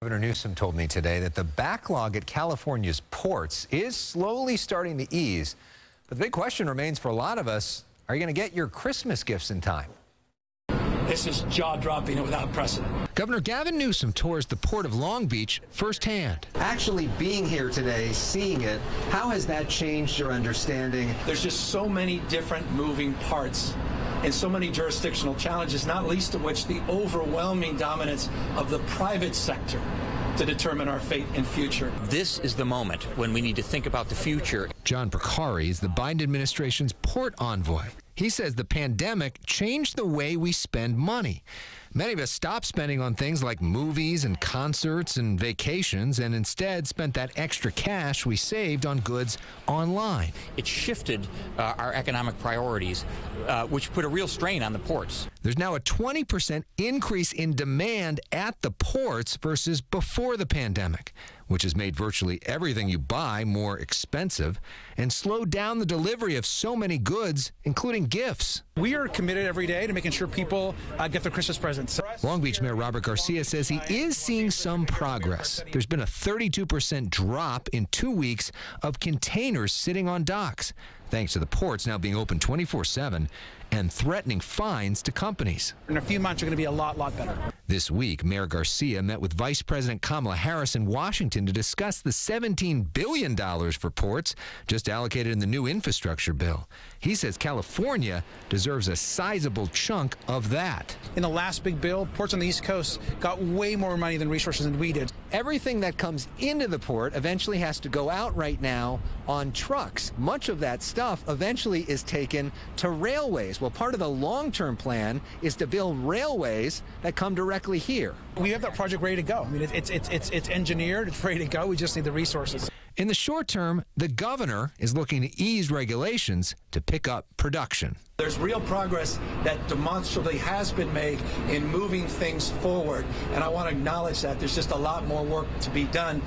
Governor Newsom told me today that the backlog at California's ports is slowly starting to ease. But the big question remains for a lot of us, are you going to get your Christmas gifts in time? This is jaw-dropping and without precedent. Governor Gavin Newsom tours the Port of Long Beach firsthand. Actually being here today, seeing it, how has that changed your understanding? There's just so many different moving parts and so many jurisdictional challenges, not least of which the overwhelming dominance of the private sector to determine our fate and future. This is the moment when we need to think about the future. John Porcari is the Biden administration's port envoy. He says the pandemic changed the way we spend money. Many of us stopped spending on things like movies and concerts and vacations and instead spent that extra cash we saved on goods online. It shifted our economic priorities, which put a real strain on the ports. There's now a 20% increase in demand at the ports versus before the pandemic, which has made virtually everything you buy more expensive and slowed down the delivery of so many goods, including gifts. We are committed every day to making sure people get their Christmas presents. Long Beach Mayor Robert Garcia says he is seeing some progress. There's been a 32% drop in 2 weeks of containers sitting on docks, thanks to the ports now being open 24/7 and threatening fines to companies. In a few months, are going to be a lot better. This week, Mayor Garcia met with Vice President Kamala Harris in Washington to discuss the $17 billion for ports just allocated in the new infrastructure bill. He says California deserves a sizable chunk of that. In the last big bill, ports on the East Coast got way more money than resources than we did. Everything that comes into the port eventually has to go out right now on trucks. Much of that stuff eventually is taken to railways. Well, part of the long-term plan is to build railways that come directly here. We have that project ready to go. I mean, it's engineered, it's ready to go. We just need the resources. In the short term, the governor is looking to ease regulations to pick up production. There's real progress that demonstrably has been made in moving things forward, and I want to acknowledge that. There's just a lot more work to be done.